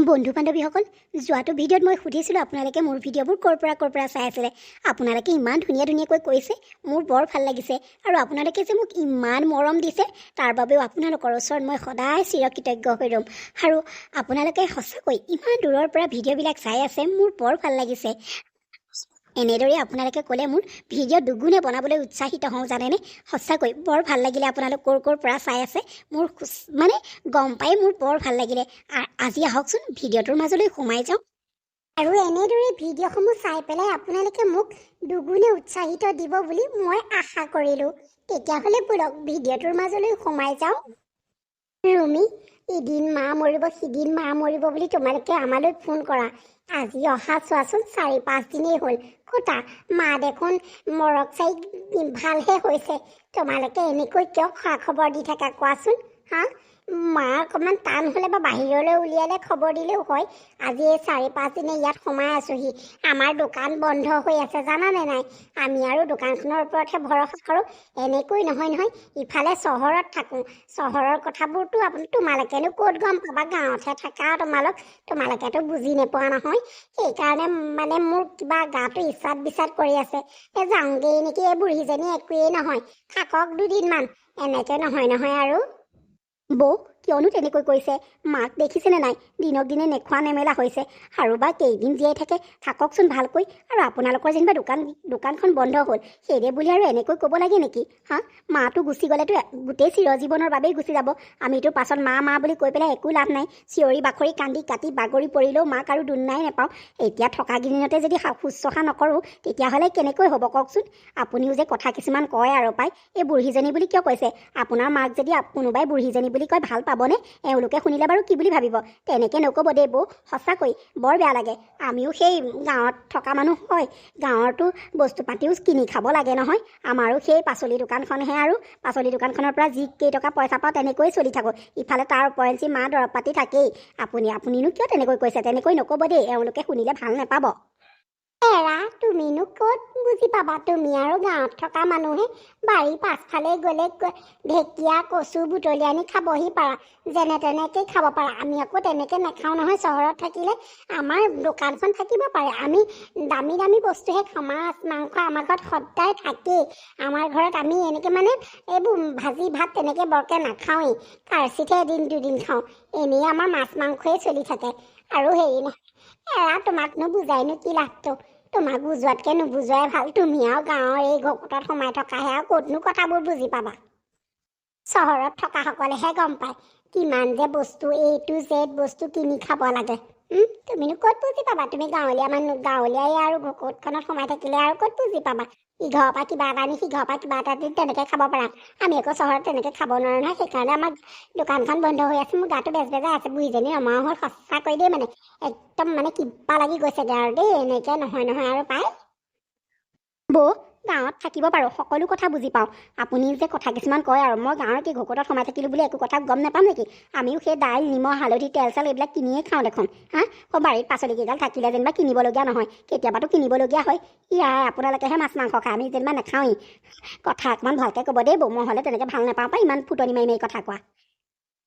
বন্ধু বান্ধৱীসকল, যোৱাটো ভিডিঅ'ত মই সুধিছিলোঁ আপোনালোকে মোৰ ভিডিঅ'বোৰ ক'ৰ পৰা চাই আছিলে। আপোনালোকে ইমান ধুনীয়াকৈ কৈছে, মোৰ বৰ ভাল লাগিছে। আৰু আপোনালোকে যে মোক ইমান মৰম দিছে, তাৰ বাবেও আপোনালোকৰ ওচৰত মই সদায় চিৰকৃতজ্ঞ হৈ ৰ'ম। আৰু আপোনালোকে সঁচাকৈ ইমান দূৰৰ পৰা ভিডিঅ'বিলাক চাই আছে, মোৰ বৰ ভাল লাগিছে। এনেদৰে আপোনালোকে ক'লে মোৰ ভিডিঅ' দুগুণে বনাবলৈ উৎসাহিত হওঁ, জানেনে? সঁচাকৈ বৰ ভাল লাগিলে। আপোনালোক ক'ৰ পৰা চাই আছে মোৰ মানে গম পাই মোৰ বৰ ভাল লাগিলে। আজি আহকচোন ভিডিঅ'টোৰ মাজলৈ সোমাই যাওঁ। আৰু এনেদৰে ভিডিঅ'সমূহ চাই পেলাই আপোনালোকে মোক দুগুণে উৎসাহিত দিব বুলি মই আশা কৰিলোঁ। তেতিয়াহ'লে ব'লক ভিডিঅ'টোৰ মাজলৈ সোমাই যাওঁ। ৰুমি, ইদিন মা মৰিব সিদিন মা মৰিব বুলি তোমালোকে আমালৈ ফোন কৰা। আজি অহা চোৱাচোন 4-5 দিনেই হ'ল। ক'তা মা দেখোন মৰক চাই ভালহে হৈছে। তোমালোকে এনেকৈ কিয় খা খবৰ দি থাকা কোৱাচোন? হা, মা অকণমান টান হ'লে বা বাহিৰলৈ উলিয়ালে খবৰ দিলেও হয়। আজি এই 4-5 দিনে ইয়াত সোমাই আছোঁহি। আমাৰ দোকান বন্ধ হৈ আছে, জানানে নাই? আমি আৰু দোকানখনৰ ওপৰতহে ভৰসা কৰোঁ। এনেকৈ নহয়, ইফালে চহৰত থাকোঁ। চহৰৰ কথাবোৰতো তোমালোকেনো ক'ত গম পাবা? গাঁৱতহে থাকা তোমালোকেতো বুজি নোপোৱা নহয়। সেইকাৰণে মানে মোৰ কিবা গাটো ইচ্ছাত বিচাত কৰি আছে। যাওঁগৈ নেকি, এই বুঢ়ীজনী একোৱেই নহয়, থাকক দুদিনমান। এনেকৈ নহয় আৰু। বৌ কিয়নো তেনেকৈ কৈছে? মাক দেখিছেনে নাই? দিনক দিনে নেখোৱা নেমেলা হৈছে। আৰু বা কেইদিন জীয়াই থাককচোন ভালকৈ। আৰু আপোনালোকৰ যেনিবা দোকানখন বন্ধ হ'ল, সেইদে বুলি আৰু এনেকৈ ক'ব লাগে নেকি? হা, মাটো গুচি গ'লেতো গোটেই চিৰজীৱনৰ বাবেই গুচি যাব। আমিতো পাছত মা বুলি কৈ পেলাই একো লাভ নাই। চিঞৰি বাখৰি কান্দি কাটি বাগৰি পৰিলেও মাক আৰু দুনাই নাপাওঁ। এতিয়া থকা কেইদিনতে যদি শুশ্ৰূষা নকৰোঁ, তেতিয়াহ'লে কেনেকৈ হ'ব কওকচোন? আপুনিও যে কথা কিছুমান কয় আৰু পাই। এই বুঢ়ীজনী বুলি কিয় কৈছে? আপোনাৰ মাক যদি কোনোবাই বুঢ়ীজনী বুলি কয় ভাল পাবনে? এওঁলোকে শুনিলে বাৰু কি বুলি ভাবিব? তেনেকৈ নক'ব দেই বৌ, সঁচাকৈ বৰ বেয়া লাগে। আমিও সেই গাঁৱত থকা মানুহ হয়, গাঁৱৰতো বস্তু পাতিও কিনি খাব লাগে নহয়। আমাৰো সেই পাচলি দোকানখনহে, আৰু পাচলি দোকানখনৰ পৰা যি কেইটকা পইচা পাওঁ তেনেকৈয়ে চলি থাকোঁ। ইফালে তাৰ ওপৰঞ্চি মা দৰৱ পাতি থাকেই। আপুনিনো কিয় তেনেকৈ কৈছে? তেনেকৈ নক'ব দেই, এওঁলোকে শুনিলে ভাল নাপাব। এৰা, তুমিনো ক'ত বুজি পাবা? তুমি আৰু গাঁৱত থকা মানুহে বাৰী পাছফালে গ'লে ঢেকীয়া কচু বুটলি আনি খাবহি পাৰা, যেনে তেনেকৈ খাব পাৰা। আমি আকৌ তেনেকৈ নাখাওঁ নহয়। চহৰত থাকিলে আমাৰ দোকানখন থাকিব পাৰে, আমি দামী বস্তুহে খাওঁ। মাছ মাংস আমাৰ ঘৰত সদায় থাকেই। আমাৰ ঘৰত আমি এনেকৈ মানে এইবোৰ ভাজি ভাত তেনেকৈ বৰকৈ নাখাওঁৱেই। কাৰ্চিতহে এদিন দুদিন খাওঁ। এনেই আমাৰ মাছ মাংসই চলি থাকে। আৰু হেৰি নহয়, এৰা, তোমাকনো বুজাইনো কি লাভটো? তোমাক বুজোৱাতকৈ নুবুজোৱাই ভাল। তুমি আৰু গাঁৱৰ এই ঘকুতত সোমাই থকাহে, আৰু ক'তনো কথাবোৰ বুজি পাবা? চহৰত থকাসকলেহে গম পায় কিমান যে বস্তু A to Z বস্তু কিনি খাব লাগে। তুমিনো ক'ত বুজি পাবা? তুমি গাঁৱলীয়া মানুহ, গাঁৱলীয়াই আৰু ঘকুতখনত সোমাই থাকিলে আৰু ক'ত বুজি পাবা? ইঘৰৰ পৰা কিবা এটা আনি সিঘৰৰ পৰা কিবা এটা দি তেনেকৈ খাব পাৰা। আমি আকৌ চহৰত তেনেকৈ খাব নোৱাৰোঁ নহয়। সেইকাৰণে আমাৰ দোকানখন বন্ধ হৈ আছে। মোৰ গাটো বেজবেজাই আছে। বুঢ়ীজনী আমাৰ হ'ল সঁচাকৈ দেই, মানে একদম মানে কিবা লাগি গৈছেগৈ আৰু দেই। এনেকৈ নহয় আৰু পায়। বৌ, গাঁৱত থাকিব পাৰোঁ, সকলো কথা বুজি পাওঁ। আপুনি যে কথা কিছুমান কয় আৰু, মই গাঁৱৰ কি ঘকুতত সোমাই থাকিলোঁ বুলি একো কথা গম নাপাম নেকি? আমিও সেই দাইল নিমখ হালধি তেল চেল এইবিলাক কিনিয়ে খাওঁ দেখোন। হা, বাৰীত পাচলি কেইডাল থাকিলে যেনিবা কিনিবলগীয়া নহয়, কেতিয়াবাতো কিনিবলগীয়া হয়। আপোনালোকেহে মাছ মাংস খায়, আমি যেনিবা নাখাওঁৱেই। কথা অকণমান ভালকৈ ক'ব দেই বৌ, মই হ'লে তেনেকৈ ভাল নাপাওঁ পাই ইমান ফুটনি মাৰি কথা কোৱা।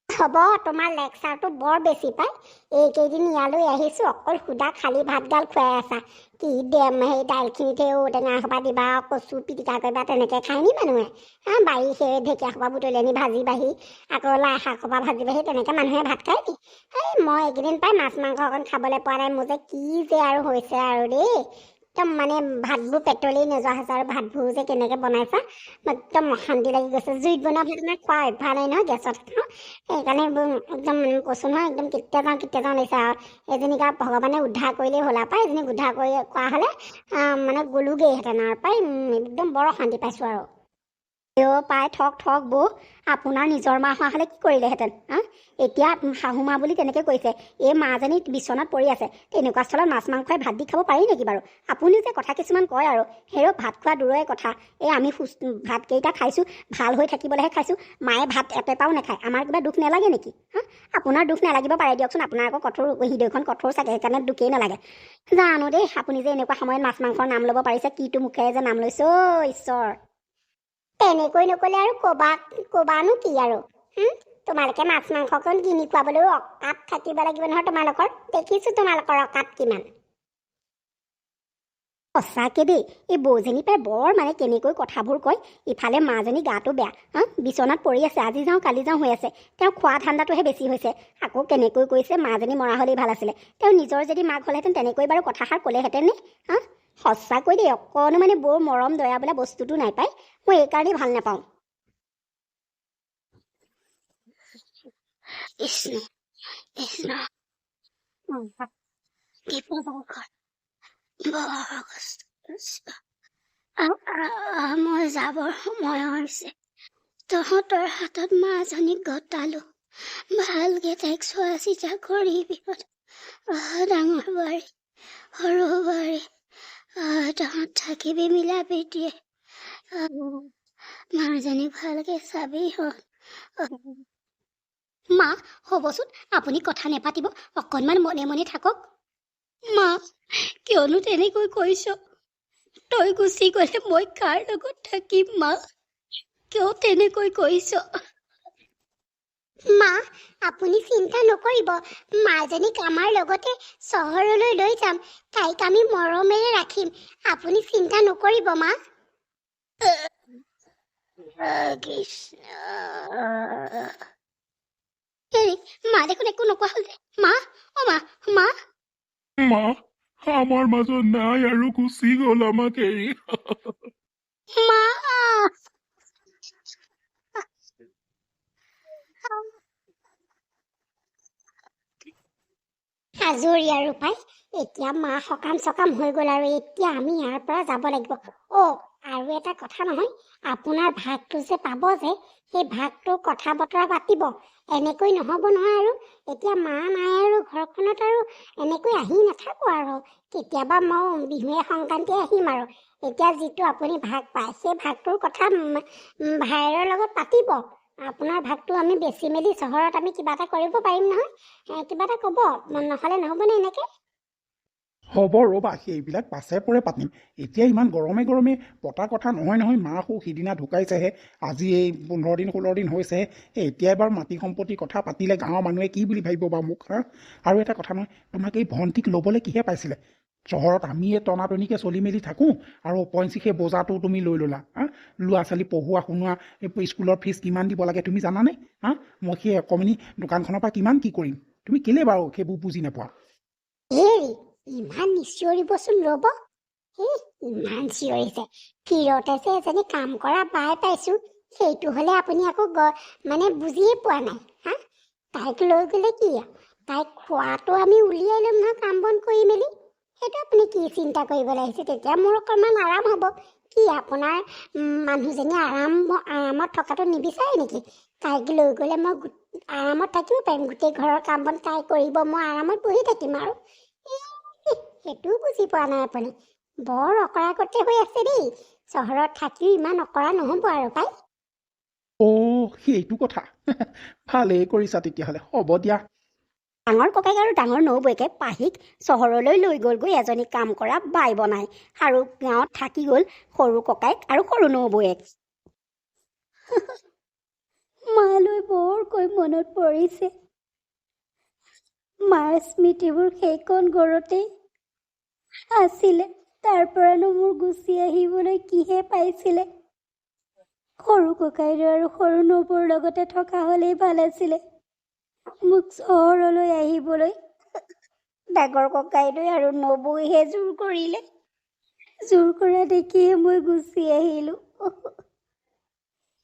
হ'ব, তোমাৰ লেকচাৰটো বৰ বেছি পায়। এইকেইদিন ইয়ালৈ আহিছোঁ, অকল সুধা খালী ভাতগাল খুৱাই আছা। কি সেই দাইলখিনিতে ঔটেঙা সোপা দিবা, কচু পিটিকা কৰিবা, তেনেকৈ খাই নি মানুহে? বাৰী সেই ঢেকীয়া সোপা বুটলি আনি ভাজি বাঢ়ি, আকৌ লাই শাক সোপা ভাজি বাঢ়ি, তেনেকৈ মানুহে ভাত খায় নি? মই এইকেইদিন পাই মাছ মাংস অকণ খাবলৈ পোৱা নাই। মোৰ যে কি যে আৰু হৈছে আৰু দেই, একদম মানে ভাতবোৰ পেটলি নোযোৱা হৈছে। আৰু ভাতবোৰ যে কেনেকৈ বনাইছা, একদম অশান্তি লাগি গৈছে। জুইত বনোৱা ভাত মানে খোৱা অভ্যাস নাই নহয়, গেছত খাওঁ। সেইকাৰণে একদম কৈছোঁ নহয়, একদম কেতিয়া যাওঁ লাগিছে। আৰু এজনীক আৰু ভগৱানে উদ্ধাৰ কৰিলেই হ'ল আৰু পাই। এজনীক উদ্ধাৰ কৰা হ'লে মানে গ'লোগৈহেঁতেন আৰু পাই। একদম বৰ অশান্তি পাইছোঁ আৰু। পাই থক বৌ, আপোনাৰ নিজৰ মা হোৱা হ'লে কি কৰিলেহেঁতেন? এতিয়া শাহু মা বুলি তেনেকৈ কৈছে। এই মাজনী বিচনাত পৰি আছে, তেনেকুৱা স্থলত মাছ মাংসই ভাত দি খাব পাৰি নেকি বাৰু? আপুনিও যে কথা কিছুমান কয় আৰু, হেৰৌ ভাত খোৱা দূৰৰে কথা, আমি ভাতকেইটা খাইছোঁ ভাল হৈ থাকিবলৈহে খাইছোঁ। মায়ে ভাত এপেটাও নাখায়, আমাৰ কিবা দুখ নালাগে নেকি? আপোনাৰ দুখ নালাগিব পাৰে দিয়কচোন, আপোনাৰ আকৌ হৃদয়খন কঠোৰ চাগে, সেইকাৰণে দুখেই নালাগে। জানো দেই, আপুনি যে এনেকুৱা সময়ত মাছ মাংসৰ নাম ল'ব পাৰিছে, কিটো মুখেৰে যে নাম লৈছে অ' ঈশ্বৰ। তেনেকৈ নক'লে আৰু ক'বানো কি আৰু? তোমালোকে মাছ মাংসকণ কিনি খুৱাবলৈও অকাপ থাকিব লাগিব নহয় তোমালোকৰ। দেখিছোঁ তোমালোকৰ অকাপ কিমান। সঁচাকে দেই, এই বৌজনী পাই বৰ মানে কেনেকৈ কথাবোৰ কয়। ইফালে মাজনী গাটো বেয়া, বিচনাত পৰি আছে, আজি যাওঁ কালি যাওঁ হৈ আছে। তেওঁ খোৱা ধান্দাটোহে বেছি হৈছে। আকৌ কেনেকৈ কৈছে মাজনী মৰা হ'লেই ভাল আছিলে। তেওঁ নিজৰ যদি মাক হ'লেহেঁতেন তেনেকৈ বাৰু কথাষাৰ ক'লেহেঁতেন নে? সঁচাকৈ দেই, অকণো মানে বৌৰ মৰম দয়া বোলা বস্তুটো নাই পায়। মই এইকাৰণেই ভাল নাপাওঁ। কৃষ্ণ কৃষ্ণ মই যাবৰ সময় হৈছে। তহঁতৰ হাতত মাজনীক গতালো, ভালকে তাইক চোৱা চিতা কৰিবি। ডাঙৰ বাৰী সৰু বাৰী তহঁত থাকিবি মিলা প্ৰীতিয়ে। মাজনীক ভালকে চাবি হ'ল। মা হ'বচোন, আপুনি কথা নেপাতিব, অকণমান মনে মনে থাকক। মা কিয়নো তেনেকৈ কৈছ? তই গুচি গ'লে মই কাৰ লগত থাকিম মা? কিয় তেনেকৈ কৈছ? মা আপুনি চিন্তা নকৰিব, মাজনীক আমাৰ লগতে চহৰলৈ লৈ যাম। তাইক আমি মৰমেৰে ৰাখিম। আপুনি চিন্তা নকৰিব মা। মা দেখোন একো নকোৱা হ'ল যে। মা অ মা মা মা আমাৰ মাজত নাই আৰু গুচি গ'ল আমাক এৰি। মা আজৰি আৰু পাই। এতিয়া মা সকাম চকাম হৈ গ'ল আৰু এতিয়া আমি ইয়াৰ পৰা যাব লাগিব। আৰু এটা কথা নহয়, আপোনাৰ ভাগটো যে পাব যে, সেই ভাগটোৰ কথা বতৰা পাতিব। এনেকৈ নহ'ব নহয় আৰু। এতিয়া মা নাই আৰু ঘৰখনত আৰু এনেকৈ আহি নাথাকোঁ আৰু। কেতিয়াবা মই বিহুৱে সংক্ৰান্তিয়ে আহিম আৰু। এতিয়া যিটো আপুনি ভাগ পায় সেই ভাগটোৰ কথা ভাইৰৰ লগত পাতিব। আপোনাৰ ভাগটো আমি বেচি মেলি চহৰত আমি কিবা এটা কৰিব পাৰিম নহয়। কিবা এটা ক'ব, নহ'লে নহ'বনে এনেকৈ? হ'ব ৰ'বা, সেইবিলাক পাছে পৰে পাতিম। এতিয়া ইমান গৰমে গৰমে পতা কথা নহয় নহয়। মা সৌ সিদিনা ঢুকাইছেহে, আজি এই 15 দিন 16 দিন হৈছেহে। এতিয়াই বাৰু মাটি সম্পত্তিৰ কথা পাতিলে গাঁৱৰ মানুহে কি বুলি ভাবিব বা মোক? আৰু এটা কথা নহয়, তোমাক এই ভণ্টিক ল'বলৈ কিহে পাইছিলে? চহৰত আমিয়ে টনাটনিকৈ চলি মেলি থাকোঁ আৰু অপইঞ্চি সেই বোজাটো তুমি লৈ ল'লা। ল'ৰা ছোৱালী পঢ়োৱা শুনোৱা, স্কুলৰ ফিজ কিমান দিব লাগে তুমি জানানে? মই সেই অকণমানি দোকানখনৰ পৰা কিমান কি কৰিম? তুমি কেলে বাৰু সেইবোৰ বুজি নোপোৱা? ইমান নিচিঞৰিবচোন ৰ'ব। ইমান চিঞৰিছে। ফিৰতে যে এজনী কাম কৰা বাই পাইছোঁ, সেইটো হ'লে আপুনি আকৌ মানে বুজিয়ে পোৱা নাই। তাইক লৈ গ'লে কি? তাইক খোৱাটো আমি উলিয়াই ল'ম নহয় কাম বন কৰি মেলি। সেইটো আপুনি কি চিন্তা কৰিবলৈ আহিছে? তেতিয়া মোৰ অকণমান আৰাম হ'ব। কি আপোনাৰ মানুহজনী আৰামত থকাটো নিবিচাৰে নেকি? তাইক লৈ গ'লে মই আৰামত থাকিব পাৰিম। গোটেই ঘৰৰ কাম বন তাই কৰিব, মই আৰামত বহি থাকিম আৰু। সেইটোও বুজি পোৱা নাই আপুনি। বৰ অকৰাকতে হৈ আছে দেই। চহৰত থাকিও ইমান অকৰা নহ'ব আৰু পাই। সেইটো কথা। ভালেই কৰিছা তেতিয়াহ'লে, হ'ব দিয়া। ডাঙৰ ককাইক আৰু ডাঙৰ নবৌৱেকে পাহিক চহৰলৈ লৈ গ'লগৈ এজনী কাম কৰা বাই বনাই, আৰু গাঁৱত থাকি গ'ল সৰু ককাইক আৰু সৰু নবৌৱেক। মালৈ বৰকৈ মনত পৰিছে। মাৰ স্মৃতিবোৰ সেইকণ ঘৰতেই আছিলে। তাৰ পৰানো মোৰ গুচি আহিবলৈ কিহে পাইছিলে? সৰু ককাইদেউ আৰু সৰু নবৌৰ লগতে থকা হ'লেই ভাল আছিলে। মোক চহৰলৈ আহিবলৈ ডাঙৰ ককাইদেউ আৰু নবৌহে জোৰ কৰিলে। জোৰ কৰা দেখিয়ে মই গুচি আহিলোঁ।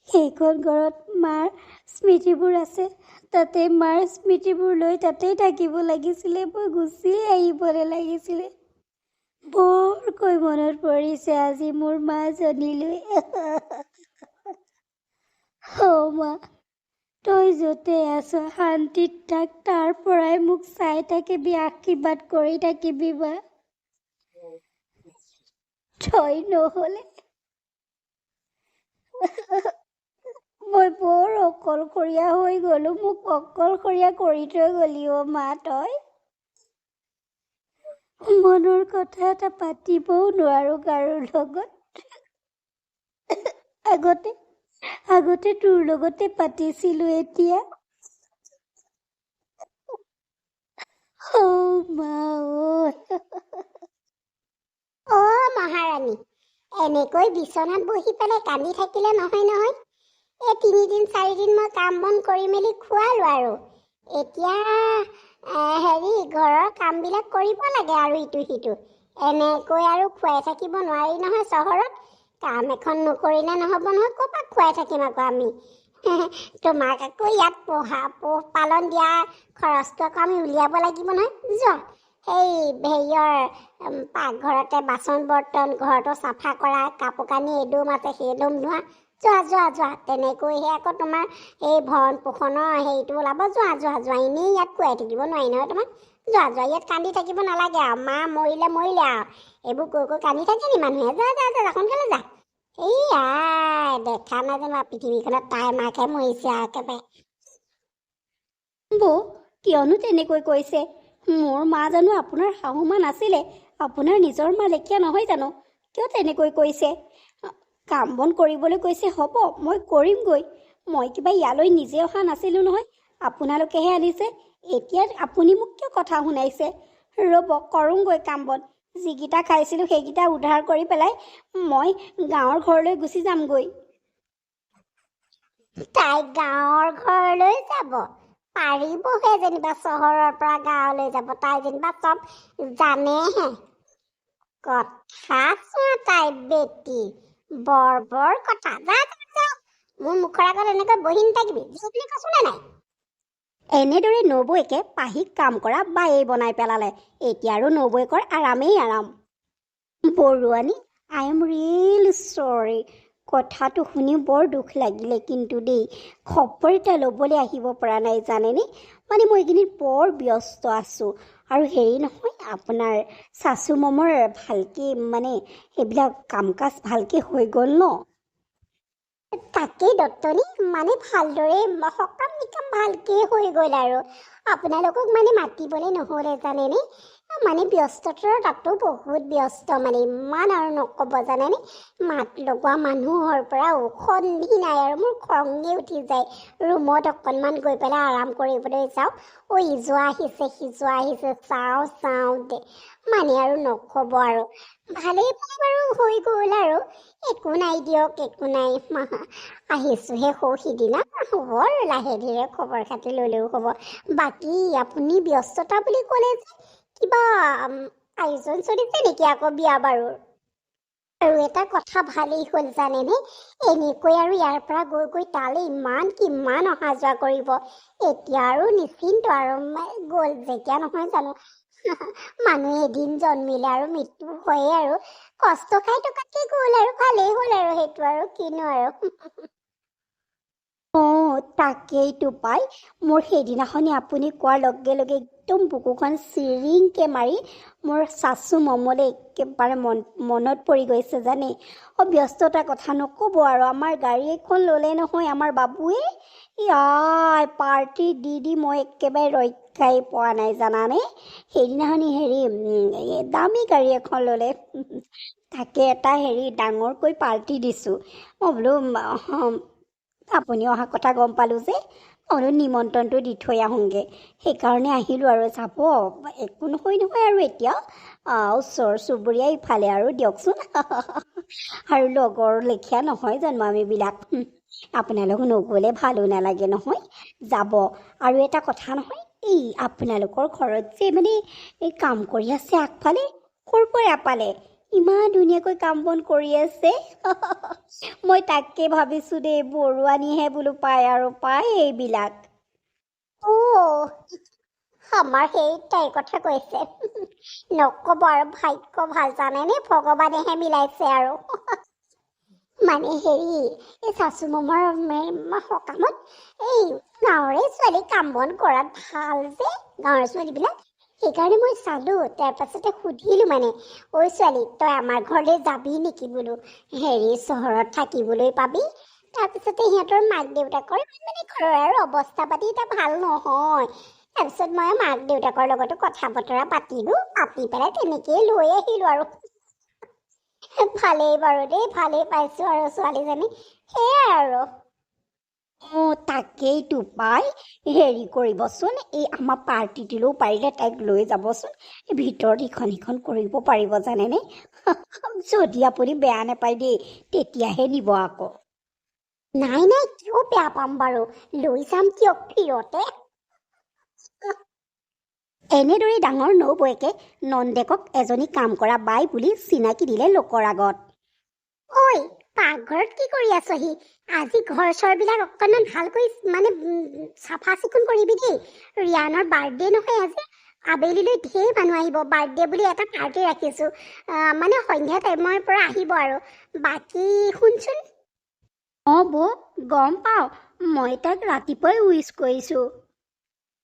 সেইখন ঘৰত মাৰ স্মৃতিবোৰ আছে, তাতে মাৰ স্মৃতিবোৰ লৈ তাতেই থাকিব লাগিছিলে। মই গুচিয়ে আহিব নালাগিছিলে। বৰকৈ মনত পৰিছে আজি মোৰ মাজনীলৈ। মা, তই য'তে আছ শান্তিত থাক, তাৰ পৰাই মোক চাই থাকিবি, আশীৰ্বাদ কৰি থাকিবি মা। তই নহ'লে মই বৰ অকলশৰীয়া হৈ গ'লো। মোক অকলশৰীয়া কৰি থৈ গ'লি মা তই। মনৰ কথা এটা পাতিবও নোৱাৰো কাৰো লগত। আগতে তোৰ লগতে পাতিছিলো, এতিয়া এনেকৈ বিচনাত বহি পেলাই কান্দি থাকিলে নহয় নহয়। এই 3 দিন 4 দিন মই কাম বন কৰি মেলি খোৱালো আৰু এতিয়া ঘৰৰ কামবিলাক কৰিব লাগে আৰু ইটো সিটো। এনেকৈ আৰু খুৱাই থাকিব নোৱাৰি নহয় চহৰত। কাম এখন নকৰিলে নহ'ব নহয়, ক'ৰ পৰা খুৱাই থাকিম আকৌ আমি। তোমাক আকৌ ইয়াত পোহপালন দিয়া খৰচটো আকৌ আমি উলিয়াব লাগিব নহয়। যোৱা সেই পাকঘৰতে বাচন বৰ্তন ঘৰটো চাফা কৰা, কাপোৰ কানি এদুম আছে সেইদুম ধোৱা। যোৱা তেনেকৈহে আকৌ তোমাৰ এই ভৰণ পোষণৰ হেৰিটো ওলাব। যোৱা এনেই ইয়াত খুৱাই থাকিব নোৱাৰি নহয় তোমাক। যোৱা ইয়াত কান্দি থাকিব নালাগে আৰু। মা মৰিলে আৰু এইবোৰ কৈ কান্দি থাকে নি মানুহে। যা সোনকালে যা। এই দেখা নাই জানো পৃথিৱীখনত তাই মাকে মৰিছে আৰু একেবাৰে। বৌ কিয়নো তেনেকৈ কৈছে? মোৰ মা জানো আপোনাৰ শাহু মা নাছিলে? আপোনাৰ নিজৰ মা লেখীয়া নহয় জানো? কিয় তেনেকৈ কৈছে? কাম বন কৰিবলৈ কৈছে, হ'ব মই কৰিমগৈ। মই কিবা ইয়ালৈ নিজে অহা নাছিলোঁ নহয়, আপোনালোকেহে আনিছে। এতিয়া আপুনি মোক কিয় কথা শুনাইছে? ৰ'ব কৰোঁগৈ কাম বন। যিকেইটা খাইছিলোঁ সেইকেইটা উদ্ধাৰ কৰি পেলাই মই গাঁৱৰ ঘৰলৈ গুচি যামগৈ। তাই গাঁৱৰ ঘৰলৈ যাব পাৰিবহে যেনিবা, চহৰৰ পৰা গাঁৱলৈ যাব। তাই যেনিবা চব জানেহে। কথা চোৱা তাই বেটি, বৰ কথা। যা মোৰ মুখৰ আগত এনেকৈ বহি নাথাকিবি। বুলি কৈছো নে নাই? এনেদৰে নবৌৱেকে পাহিক কাম কৰা বায়েই বনাই পেলালে। এতিয়া আৰু নবৌৱেকৰ আৰামেই আৰাম। বৰুৱানী, আই এম ৰিয়েলি চৰি। কথাটো শুনি বৰ দুখ লাগিলে কিন্তু দেই। খবৰ এটা ল'বলৈ আহিব পৰা নাই জানেনে? মানে মই এইখিনিত বৰ ব্যস্ত আছোঁ। আৰু হেৰি নহয়, আপোনাৰ চাচু মমৰ ভালকৈ মানে সেইবিলাক কাম কাজ ভালকৈ হৈ গ'ল ন? তাকেই দত্তনী, মানে ভালদৰে সকাম নিকাম ভালকৈ হৈ গ'ল আৰু। আপোনালোকক মানে মাতিবলৈ নহ'লে জানেনে? মানে ব্যস্ততাৰ তাতো বহুত ব্যস্ত, মানে ইমান আৰু নক'ব জানেনে? মাত লগোৱা মানুহৰ পৰা সন্ধি নাই আৰু। মোৰ খঙে উঠি যায়। ৰুমত অকণমান গৈ পেলাই আৰাম কৰিবলৈ যাওঁ। ইজোৱা আহিছে সিজোৱা আহিছে, চাওঁ দে। মানে আৰু নক'ব আৰু। ভালেই বাৰু হৈ গ'ল আৰু। একো নাই দিয়ক, একো নাই। আহিছোঁহে সিদিনা। হ'ব আৰু লাহে ধীৰে খবৰ খাতি ল'লেও হ'ব। বাকী আপুনি ব্যস্ততা বুলি ক'লে যে, কিবা আয়োজন চলিছে নেকি আকৌ বিয়া বাৰুৰ? আৰু এটা কথা ভালেই হ'ল জানেনে? এনেকৈ আৰু ইয়াৰ পৰা গৈ তালৈ কিমান অহা যোৱা কৰিব। এতিয়া আৰু নিশ্চিন্ত আৰু। গ'ল যেতিয়া নহয় জানো। মানুহ এদিন জন্মিলে আৰু মৃত্যু হয়ে আৰু। কষ্ট খাই টকাতকৈ গ'ল আৰু। ভালেই হ'ল আৰু সেইটো আৰু কিনো আৰু। তাকেইতো পাই। মোৰ সেইদিনাখনি আপুনি কোৱাৰ লগে লগে একদম বুকুখন চিৰিংকৈ মাৰি মোৰ চাচু মমলৈ একেবাৰে মনত পৰি গৈছে জানে। ব্যস্ততাৰ কথা নক'ব আৰু। আমাৰ গাড়ী এখন ল'লে নহয় আমাৰ বাবুৱে। পাৰ্টি দি মই একেবাৰে ৰক্ষাই পোৱা নাই জানানে। সেইদিনাখনি দামী গাড়ী এখন ল'লে। তাকে এটা ডাঙৰকৈ পাৰ্টি দিছোঁ। মই বোলো আপুনি অহা কথা গম পালোঁ যে, মই নিমন্ত্ৰণটো দি থৈ আহোঁগৈ। সেইকাৰণে আহিলোঁ আৰু। যাব, একো নহয় আৰু এতিয়া ওচৰ চুবুৰীয়া ইফালে আৰু দিয়কচোন। আৰু লগৰ লেখীয়া নহয় জানো আমিবিলাক। আপোনালোক নগ'লে ভালো নালাগে নহয়। যাব। আৰু এটা কথা নহয়, আপোনালোকৰ ঘৰত যে মানে কাম কৰি আছে আগফালে, ক'ৰ পৰা পালে? ইমান ধুনীয়াকৈ কাম বন কৰি আছে। মই তাকে ভাবিছোঁ দেই, বৰুৱানীহে বোলো পায় এইবিলাক। আমাৰ তাইৰ কথা কৈছে। নক'ব আৰু, ভাগ্য ভাল জানেনে? ভগৱানেহে মিলাইছে আৰু। মানে এই চাচু মমৰ সকামত গাঁৱৰে ছোৱালী কাম বন কৰাত ভাল যে, গাঁৱৰ ছোৱালীবিলাক। সেইকাৰণে মই চালোঁ। তাৰপাছতে সুধিলোঁ মানে, ঐ ছোৱালী, তই আমাৰ ঘৰলৈ যাবি নেকি বোলো? চহৰত থাকিবলৈ পাবি। তাৰপিছতে সিহঁতৰ মাক দেউতাকৰ মানে ঘৰৰ আৰু অৱস্থা পাতি এতিয়া ভাল নহয়। তাৰপিছত মই মাক দেউতাকৰ লগতো কথা বতৰা পাতিলোঁ। পাতি পেলাই তেনেকেই লৈ আহিলোঁ আৰু। ভালেই বাৰু দেই, ভালেই পাইছোঁ আৰু ছোৱালীজনী। সেয়াই আৰু। অঁ তাকেইতো পাই হেৰি কৰিবচোন এই আমাৰ পাৰ্টিটোলৈও পাৰিলে তাইক লৈ যাবচোন ভিতৰত ইখন সিখন কৰিব পাৰিব জানেনে যদি আপুনি বেয়া নাপায় দেই তেতিয়াহে নিব আকৌ নাই নাই কিয় বেয়া পাম বাৰু লৈ যাম কিয় প্ৰিয়তে এনেদৰে ডাঙৰ নবৌৱেকে নন্দেকক এজনী কাম কৰা বাই বুলি চিনাকি দিলে লোকৰ আগত ঐ পাকঘৰত কি কৰি আছহি আজি ঘৰ চৰবিলাক অকণমান ভালকৈ মানে চাফা চিকুণ কৰিবি দেই ৰিয়ানৰ বাৰ্থডে নহয় আজি আবেলিলৈ ঢেৰ মানুহ আহিব বাৰ্থডে বুলি এটা পাৰ্টি ৰাখিছোঁ মানে সন্ধিয়া টাইমৰ পৰা আহিব আৰু বাকী শুনচোন অঁ বৌ গম পাওঁ মই তাক ৰাতিপুৱাই উইচ কৰিছোঁ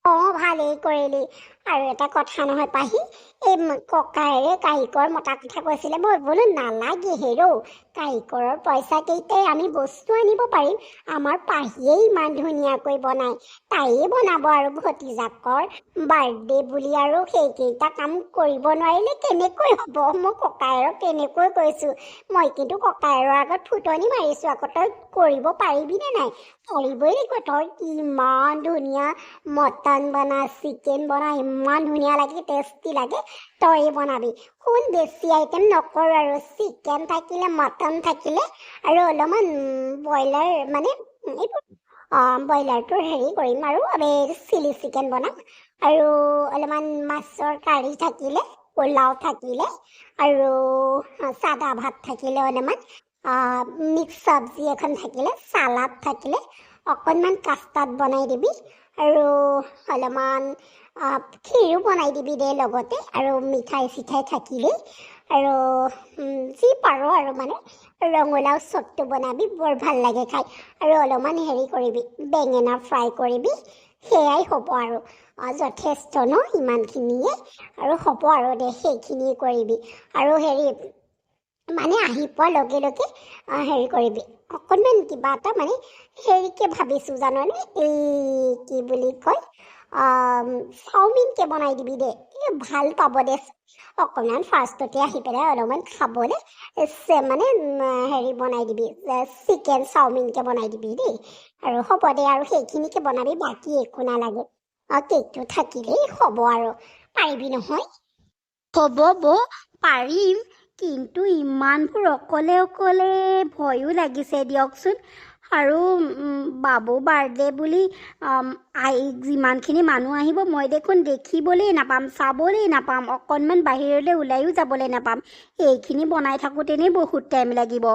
অঁ ভালেই কৰিলি আৰু এটা কথা নহয় পাহি এই ককায়েৰে কাৰিকৰ মতা কথা কৈছিলে মই বোলো নালাগে হেৰৌ কাৰিকৰৰ পইচা কেইটাই আমি বস্তু আনিব পাৰিম আমাৰ পাহিয়ে ইমান ধুনীয়াকৈ বনায় তাইয়ে বনাব আৰু ভতিজাকৰ বাৰ্থডে বুলি আৰু সেইকেইটা কাম কৰিব নোৱাৰিলে কেনেকৈ হ'ব মই ককায়েৰক তেনেকৈ কৈছোঁ মই কিন্তু ককায়েৰৰ আগত ফুটনি মাৰিছোঁ আকৌ তই কৰিব পাৰিবিনে নাই পাৰিবই লাগিব তই ইমান ধুনীয়া মটন বনা চিকেন বনা ইমান ধুনীয়া লাগে টেষ্টি লাগে তই বনাবি শুন বেছি আইটেম নকৰোঁ আৰু চিকেন থাকিলে মটন থাকিলে আৰু অলপমান ব্ৰইলাৰ মানে এইবোৰ ব্ৰইলাৰটো হেৰি কৰিম আৰু আমি চিলি চিকেন বনাম আৰু অলপমান মাছৰ কাৰী থাকিলে পোলাও থাকিলে আৰু চাদা ভাত থাকিলে অলপমান মিক্স চব্জি এখন থাকিলে চালাড থাকিলে অকণমান কাষ্টাৰ্ড বনাই দিবি আৰু অলপমান ক্ষীৰো বনাই দিবি দে লগতে আৰু মিঠাই চিঠাই থাকিলেই আৰু যি পাৰ আৰু মানে ৰঙালাও চপটো বনাবি বৰ ভাল লাগে খাই আৰু অলপমান হেৰি কৰিবি বেঙেনা ফ্ৰাই কৰিবি সেয়াই হ'ব আৰু যথেষ্ট ন ইমানখিনিয়ে আৰু হ'ব আৰু দে সেইখিনিয়ে কৰিবি আৰু হেৰি মানে আহি পোৱাৰ লগে লগে হেৰি কৰিবি অকণমান কিবা এটা মানে হেৰিকে ভাবিছোঁ জাননে এই কি বুলি কয় চাওমিনকে বনাই দিবি দে এই ভাল পাব দে অকণমান ফাৰ্ষ্টতে আহি পেলাই অলপমান খাবলৈ মানে হেৰি বনাই দিবি চিকেন চাওমিনকে বনাই দিবি দেই আৰু হ'ব দে আৰু সেইখিনিকে বনাবি বাকী একো নালাগে কেকটো থাকিলেই হ'ব আৰু পাৰিবি নহয় হ'ব বৌ পাৰিম কিন্তু ইমানবোৰ অকলে অকলে ভয়ো লাগিছে দিয়কচোন আৰু বাবু বাৰ্থডে বুলি যিমানখিনি মানুহ আহিব মই দেখোন দেখিবলৈ নাপাম চাবলৈ নাপাম অকণমান বাহিৰলৈ ওলাইও যাবলৈ নাপাম এইখিনি বনাই থাকোঁতেনে বহুত টাইম লাগিব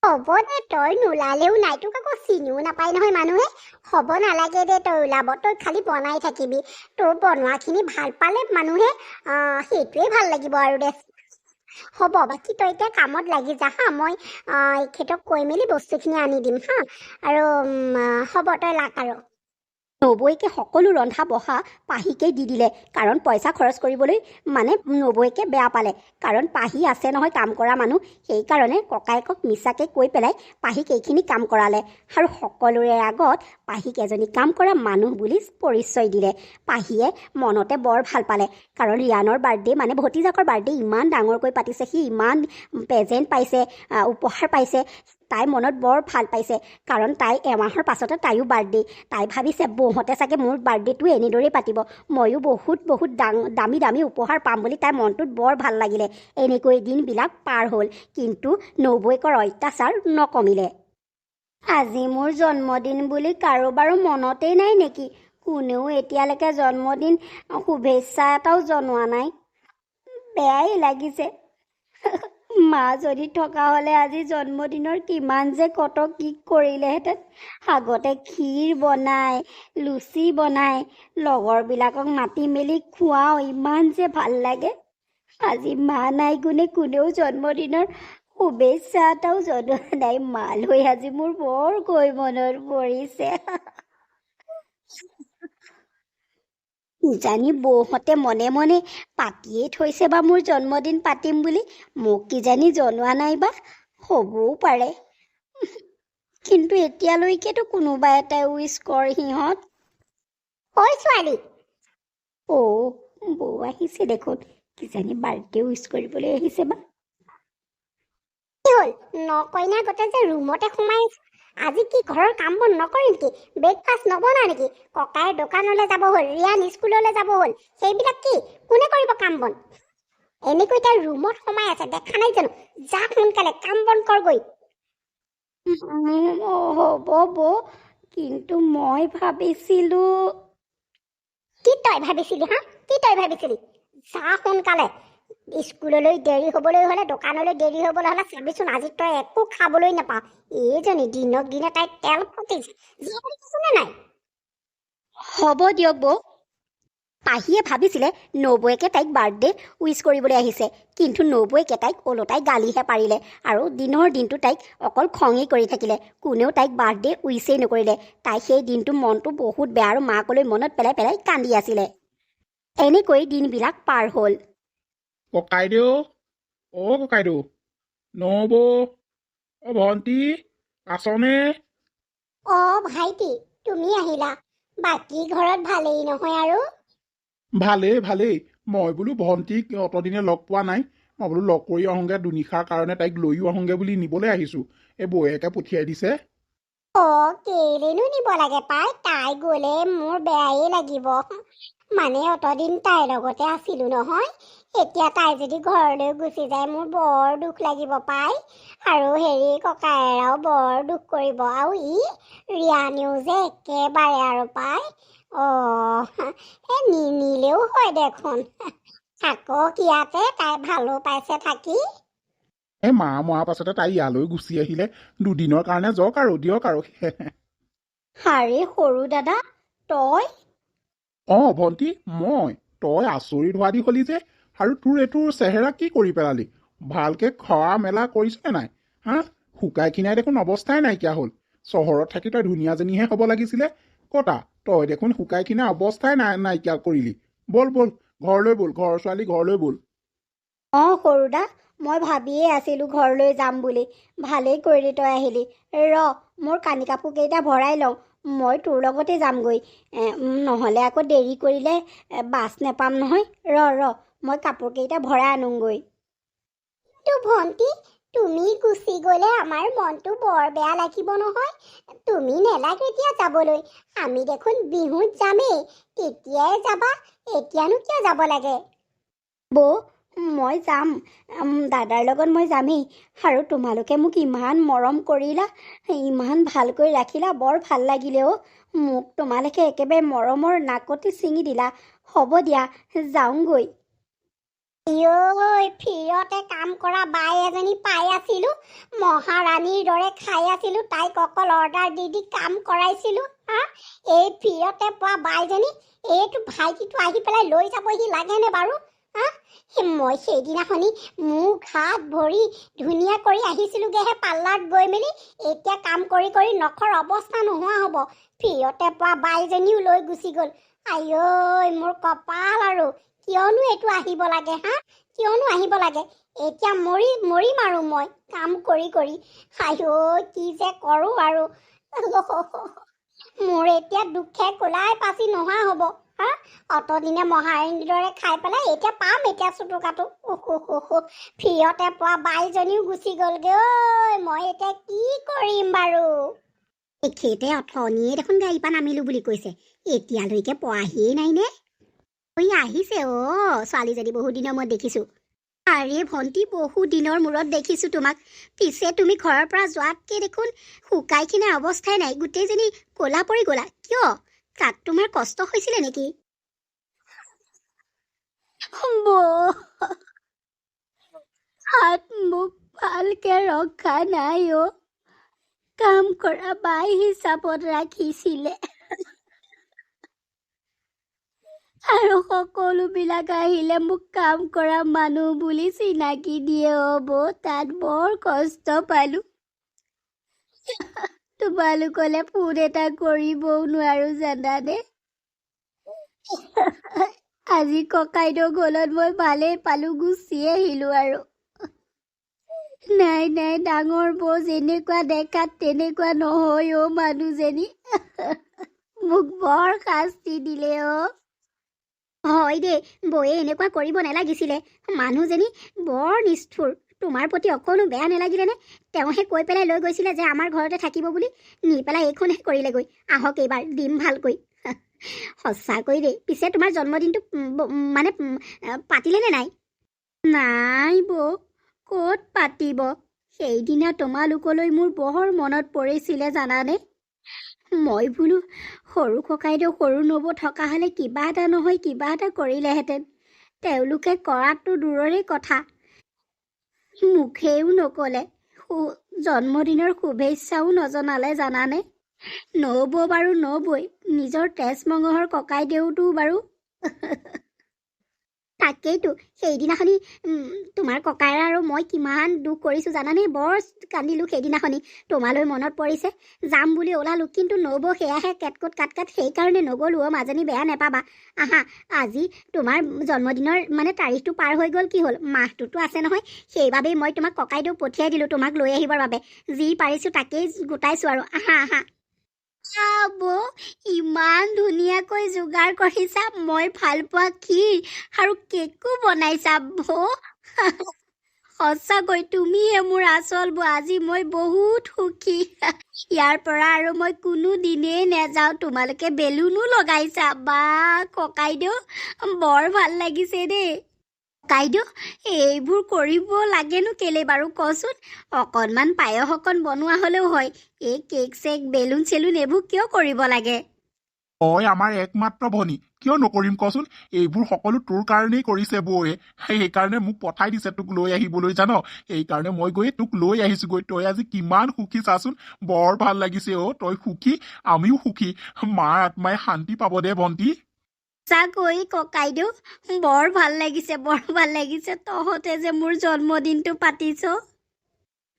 হ'ব দে তই নোলালেও নাই তোক আকৌ চিনিও নাপায় নহয় মানুহে হ'ব নালাগে দে তই ওলাব তই খালি বনাই থাকিবি তোৰ বনোৱাখিনি ভাল পালে মানুহে সেইটোৱে ভাল লাগিব আৰু দে হ'ব বাকী তই এতিয়া কামত লাগি যা হা মই এখেতক কৈ মেলি বস্তুখিনি আনি দিম হা আৰু হ'ব তই লাগ আৰু নবৌৱেকে সকলো ৰন্ধা বঢ়া পাহিকেই দি দিলে কাৰণ পইচা খৰচ কৰিবলৈ মানে নবৌৱেকে বেয়া পালে কাৰণ পাহি আছে নহয় কাম কৰা মানুহ সেইকাৰণে ককায়েকক মিছাকৈ কৈ পেলাই পাহিক এইখিনি কাম কৰালে আৰু সকলোৰে আগত পাহিক এজনী কাম কৰা মানুহ বুলি পৰিচয় দিলে পাহিয়ে মনতে বৰ ভাল পালে কাৰণ ৰিয়ানৰ বাৰ্থডে মানে ভতিজাকৰ বাৰ্থডে ইমান ডাঙৰকৈ পাতিছে সি ইমান প্ৰেজেণ্ট পাইছে উপহাৰ পাইছে তাই মনত বৰ ভাল পাইছে কাৰণ তাই এমাহৰ পাছতে তাইও বাৰ্থডে তাই ভাবিছে বৌহঁতে চাগে মোৰ বাৰ্থডেটো এনেদৰেই পাতিব ময়ো বহুত দামী দামী উপহাৰ পাম বুলি তাইৰ মনটোত বৰ ভাল লাগিলে এনেকৈ দিনবিলাক পাৰ হ'ল কিন্তু নবৌৱেকৰ অত্যাচাৰ নকমিলে আজি মোৰ জন্মদিন বুলি কাৰোবাৰো মনতেই নাই নেকি কোনেও এতিয়ালৈকে জন্মদিন শুভেচ্ছা এটাও জনোৱা নাই বেয়াই লাগিছে মা যদি থকা হ'লে আজি জন্মদিনৰ কিমান যে কত কি কৰিলেহেঁতেন আগতে ক্ষীৰ বনাই লুচি বনাই লগৰবিলাকক মাতি মেলি খুৱাওঁ ইমান যে ভাল লাগে আজি মা নাই গুণে কোনেও জন্মদিনৰ শুভেচ্ছা এটাও জনোৱা নাই মালৈ আজি মোৰ বৰকৈ মনত পৰিছে জানি বৌহঁতে মনে মনে পাতিয়েই থৈছে বা মোৰ জন্মদিন পাতিম বুলি মোক কিজানি জনোৱা নাই বা হ'বও পাৰে কিন্তু এতিয়ালৈকেতো কোনোবা এটাই উইচ কৰ সিহঁত ঐ ছোৱালী বৌ আহিছে দেখোন কিজানি বাৰ্থডে উইচ কৰিবলৈ আহিছে বা কি হ'ল নকইনা গোটেই যে ৰুমতে সোমাই আজি কি ঘৰৰ কাম বন নকৰি নেকি? ব্ৰেকফাষ্ট নবনা নেকি? ককাই দোকানলৈ যাব হ'ল, ৰিয়ান স্কুললৈ যাব হ'ল, সেইবিলাক কি কোনে কৰিব কাম বন? এনেকৈ তাই ৰুমত সোমাই আছে, দেখা নাই জানো? যা সোনকালে কাম বন কৰগৈ। হ'ব বৌ, কিন্তু মই ভাবিছিলোঁ কি তই ভাবিছিলি হা? কি তই ভাবিছিলি? যা সোনকালে। স্কুললৈ দেৰি হ'বলৈ হ'লে, দোকানলৈ দেৰি হ'বলৈ হ'লে চাবিচোন আজি তই একো খাবলৈ নাপাওঁ। এইজনী দিনক দিনে তাই তেল ফুটিছে, জীয়াবলৈ কিছুনে নাই। হ'ব দিয়ক বৌ। পাহিয়ে ভাবিছিলে নবৌৱেকে তাইক বাৰ্থডে উইচ কৰিবলৈ আহিছে, কিন্তু নবৌৱেকে তাইক ওলোটাই গালিহে পাৰিলে আৰু দিনৰ দিনটো তাইক অকল খঙেই কৰি থাকিলে। কোনেও তাইক বাৰ্থডে উইচেই নকৰিলে। তাই সেই দিনটো মনটো বহুত বেয়া আৰু মাকলৈ মনত পেলাই পেলাই কান্দি আছিলে। এনেকৈ দিনবিলাক পাৰ হ'ল। ককাইদেউ, ককাইদেউ, নবৌ, ভণ্টি আছনে? ভাইটি, তুমি আহিলা। বাকী ঘৰত ভালেই নহয় আৰু? ভালেই। মই বোলো ভণ্টিক অতদিনে লগ পোৱা নাই, মই বোলো লগ কৰি আহোঁগৈ, দুনিশাৰ কাৰণে তাইক লৈও আহোঁগৈ বুলি নিবলৈ আহিছোঁ। এই বৌয়েকে পঠিয়াই দিছে। কেলেনো নিব লাগে পাই? তাই গ'লে মোৰ বেয়াই লাগিব। মানে অতদিন তাইৰ লগতে আছিলো নহয়। এতিয়া তাই যদি ঘৰলৈ গুচি যায় মোৰ বৰ দুখ লাগিব পাই। আৰু ককায়েৰাও বৰ দুখ কৰিব। আৰু ৰিয়ানেও যে একেবাৰে আৰু পাই। নিনিলেও হয় দেখোন। থাকক ইয়াতে, তাই ভালো পাইছে থাকি। মা মৰাৰ পাছতে তাই ইয়ালৈ গুচি আহিলে, দুদিনৰ কাৰণে যাওক আৰু, দিয়ক আৰু। হাৰে সৰু দাদা, তই? ভণ্টি, তই আচৰিত হোৱা দি হলি যে। আৰু তোৰ এইটোৰ চেহেৰা কি কৰি পেলালি? ভালকে খোৱা মেলা কৰিছে নাই? হা, শুকাই খিনাই দেখোন অৱস্থাই নাইকিয়া হ'ল। চহৰত থাকি তই ধুনীয়াজনীহে হ'ব লাগিছিলে। কতা তই দেখোন শুকাই খিনাই অৱস্থাই নাইকিয়া কৰিলি। বল ঘৰলৈ বল, ঘৰৰ ছোৱালী ঘৰলৈ বল। সৰুদা, মই ভাবিয়ে আছিলোঁ ঘৰলৈ যাম বুলি। ভালেই কৰিলি তই আহিলি। মোৰ কানি কাপোৰকেইটা ভৰাই লওঁ, মই তোৰ লগতে যামগৈ। নহ'লে আকৌ দেৰি কৰিলে বাছ নেপাম নহয়। মই কাপোৰকেইটা ভৰাই আনোগৈ। ভণ্টি, তুমি গুচি গ'লে আমাৰ মনটো বৰ বেয়া লাগিব নহয়। তুমি নেলাগে এতিয়া যাবলৈ। আমি দেখোন বিহুত যামেই, তেতিয়াই যাবা। এতিয়ানো কিয় যাব লাগে? বৌ, মই যাম। দাদাৰ লগত মই যামেই। আৰু তোমালোকে মোক ইমান মৰম কৰিলা, ইমান ভালকৈ ৰাখিলা, বৰ ভাল লাগিলে অ'। মোক তোমালোকে একেবাৰে মৰমৰ নাকতে ছিঙি দিলা। হ'ব দিয়া, যাওঁগৈ। ফিৰতে কাম কৰা বাই এজনী পাই আছিলো, মহাৰাণীৰ দৰে খাই আছিলো, তাইক অকল অৰ্ডাৰ দি কাম কৰাইছিলো। এই ফিৰতে পোৱা বাইজনী, এইটো ভাইটিটো আহি পেলাই লৈ যাবহি লাগেনে বাৰু? মই সেইদিনাখনি মুখ হাত ভৰি ধুনীয়া কৰি আহিছিলোগেহে পাৰ্লাৰত গৈ মেলি। এতিয়া কাম কৰি কৰি নখৰ অৱস্থা নোহোৱা হ'ব। ফিৰতে পোৱা বাইজনীও লৈ গুচি গ'ল। মোৰ কপাল আৰু। কিয়নো এইটো আহিব লাগে? কিয়নো আহিব লাগে? এতিয়া মৰিম আৰু মই কাম কৰি কৰি। কি যে কৰোঁ আৰু। মোৰ এতিয়া দুখে কোলাই পাচি নোহোৱা হ'ব। অতদিনে মহাৰাণীৰ দৰে খাই পেলাই এতিয়া পাম চুটুকাটো। ফিৰতে পোৱা বাইজনীও গুচি গ'লগে। মই এতিয়া কি কৰিম বাৰু? এখেতে অথনিয়ে দেখোন গাড়ীৰ পৰা নামিলো বুলি কৈছে, এতিয়ালৈকে পোৱাহিয়েই নাই নে? আহিছে ছোৱালীজনী বহুত দিনৰ মূৰত দেখিছো। আৰে ভণ্টি, বহুত দিনৰ মূৰত দেখিছো তোমাক। পিছে তুমি ঘৰৰ পৰা যোৱাতকে দেখোন শুকাই খিনাই অৱস্থাই নাই, গোটেইজনী ক'লা পৰি গ'লা। কিয়? তাত তোমাৰ কষ্ট হৈছিলে নেকি? হাত মুখ ভালকে ৰখা নাই অ'। কাম কৰা বাই হিচাপত ৰাখিছিলে আৰু সকলোবিলাক আহিলে মোক কাম কৰা মানুহ বুলি চিনাকি দিয়ে। তাত বৰ কষ্ট পালো। তোমালোকলে ফোন এটা কৰিবও নোৱাৰো জানানে। আজি ককাইদেউ গলত মই ভালেই পালো, গুচি আহিলো আৰু। নাই ডাঙৰ বৌ যেনেকুৱা দেখাত তেনেকুৱা নহয় মানুহজনী। মোক বৰ শাস্তি দিলে হয় দেই, বৌয়ে এনেকুৱা কৰিব নালাগিছিলে। মানুহজনী বৰ নিষ্ঠুৰ। তোমাৰ প্ৰতি অকণো বেয়া নালাগিলেনে? তেওঁহে কৈ পেলাই লৈ গৈছিলে যে আমাৰ ঘৰতে থাকিব বুলি, নি পেলাই এইখনহে কৰিলেগৈ। আহক এইবাৰ দিম ভালকৈ। সঁচাকৈ দেই। পিছে তোমাৰ জন্মদিনটো পাতিলেনে নাই? নাই বৌ, ক'ত পাতিব? সেইদিনা তোমালোকলৈ মোৰ বৰ মনত পৰিছিলে জানানে? মই বোলো সৰু ককাইদেউ সৰু নবৌ থকা হ'লে কিবা এটা নহয় কিবা এটা কৰিলেহেঁতেন। তেওঁলোকে কৰাটো দূৰৰে কথা, মুখেও নক'লে, জন্মদিনৰ শুভেচ্ছাও নজনালে জানানে? নবৌ বাৰু নবৈ, নিজৰ তেজ মঙহৰ ককাইদেউতো বাৰু। তাকেইতো, সেইদিনাখনি তোমাৰ ককাই আৰু মই কিমান দুখ কৰিছোঁ জানানে? বৰ কান্দিলোঁ সেইদিনাখনি। তোমালৈ মনত পৰিছে, যাম বুলি ওলালোঁ, কিন্তু নবৌ সেয়াহে কেটকট কাট সেইকাৰণে নগ'লোঁ। মাজনী বেয়া নেপাবা। আহা, আজি তোমাৰ জন্মদিনৰ তাৰিখটো পাৰ হৈ গ'ল, কি হ'ল, মাহটোতো আছে নহয়। সেইবাবেই মই তোমাক ককাইদেউ পঠিয়াই দিলোঁ তোমাক লৈ আহিবৰ বাবে। যি পাৰিছোঁ তাকেই গোটাইছোঁ আৰু। আহা আহা। বৌ, ইমান ধুনীয়াকৈ যোগাৰ কৰিছা, মই ভাল পোৱা ক্ষীৰ আৰু কেকো বনাইছা বৌ। সঁচাকৈ তুমিহে মোৰ আচল বৌ। আজি মই বহুত সুখী। ইয়াৰ পৰা আৰু মই কোনো দিনেই নেযাওঁ। তোমালোকে বেলুনো লগাইছা। বা ককাইদেউ, বৰ ভাল লাগিছে দেই। ককাইদেউ, এইবোৰ কৰিব লাগেনো কেলে বাৰু কচোন? অকণমান পায়স অকণ বনোৱা হ'লেও হয়। এই কেক চেক বেলুন চেলুন এইবোৰ কিয় কৰিব লাগে? তই আমাৰ একমাত্ৰ ভনী, কিয় নকৰিম কচোন? এইবোৰ সকলো তোৰ কাৰণেই কৰিছে বৌয়ে। সেইকাৰণে মোক পঠাই দিছে তোক লৈ আহিবলৈ, জান? সেইকাৰণে মই গৈ তোক লৈ আহিছোগৈ। তই আজি কিমান সুখী চাচোন। বৰ ভাল লাগিছে অ'। তই সুখী, আমিও সুখী। মাৰ আত্মাই শান্তি পাব দে ভণ্টি। সঁচাকৈ ককাইদেউ, বৰ ভাল লাগিছে, বৰ ভাল লাগিছে। তহঁতে যে মোৰ জন্মদিনটো পাতিছ।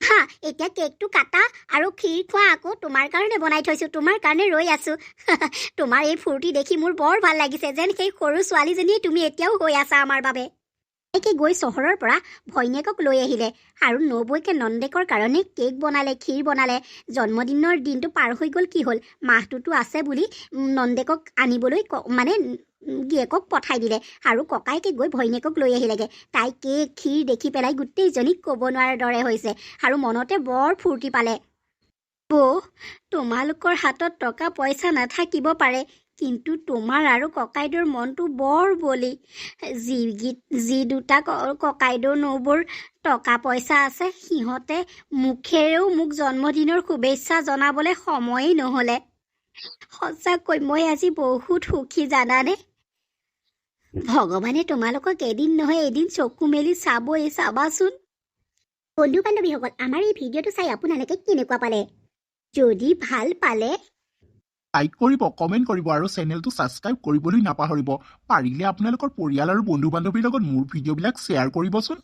হা, এতিয়া কেকটো কাটা আৰু ক্ষীৰ খোৱা আকৌ। তোমাৰ কাৰণে বনাই থৈছোঁ, তোমাৰ কাৰণে ৰৈ আছোঁ। তোমাৰ এই ফূৰ্তি দেখি মোৰ বৰ ভাল লাগিছে, যেন সেই সৰু ছোৱালীজনীয়ে তুমি এতিয়াও হৈ আছা আমাৰ বাবে। তাইকে গৈ চহৰৰ পৰা ভৈনীয়েকক লৈ আহিলে আৰু নবৌকে নন্দেকৰ কাৰণে কেক বনালে, ক্ষীৰ বনালে। জন্মদিনৰ দিনটো পাৰ হৈ গ'ল, কি হ'ল, মাহটোতো আছে বুলি নন্দেকক আনিবলৈ গিয়েকক পঠাই দিলে আৰু ককাইকে গৈ ভৈনীয়েকক লৈ আহিলেগৈ। তাই কেক ক্ষীৰ দেখি পেলাই গোটেইজনীক ক'ব নোৱাৰাৰ দৰে হৈছে আৰু মনতে বৰ ফূৰ্তি পালে। বৌ, তোমালোকৰ হাতত টকা পইচা নাথাকিব পাৰে, কিন্তু তোমাৰ আৰু ককাইদেউৰ মনটো বৰ বলি। যি দুটা ককাইদেউৰ নবৌৰ টকা পইচা আছে, সিহঁতে মুখেৰেও মোক জন্মদিনৰ শুভেচ্ছা জনাবলৈ সময়েই নহ'লে। সঁচাকৈ মই আজি বহুত সুখী জানানে? ভগৱানে তোমালোকক এদিন নহয় এদিন চকু মেলি চাবই, চাবাচোন। বন্ধু বান্ধৱীসকল, আমাৰ এই ভিডিঅ'টো চাই আপোনালোকে কেনেকুৱা পালে? যদি ভাল পালে লাইক কৰিব, কমেণ্ট কৰিব আৰু চেনেলটো ছাবস্ক্ৰাইব কৰিবলৈ নাপাহৰিব। পাৰিলে আপোনালোকৰ পৰিয়াল আৰু বন্ধু বান্ধৱীৰ লগত মোৰ ভিডিঅ'বিলাক শ্বেয়াৰ কৰিবচোন।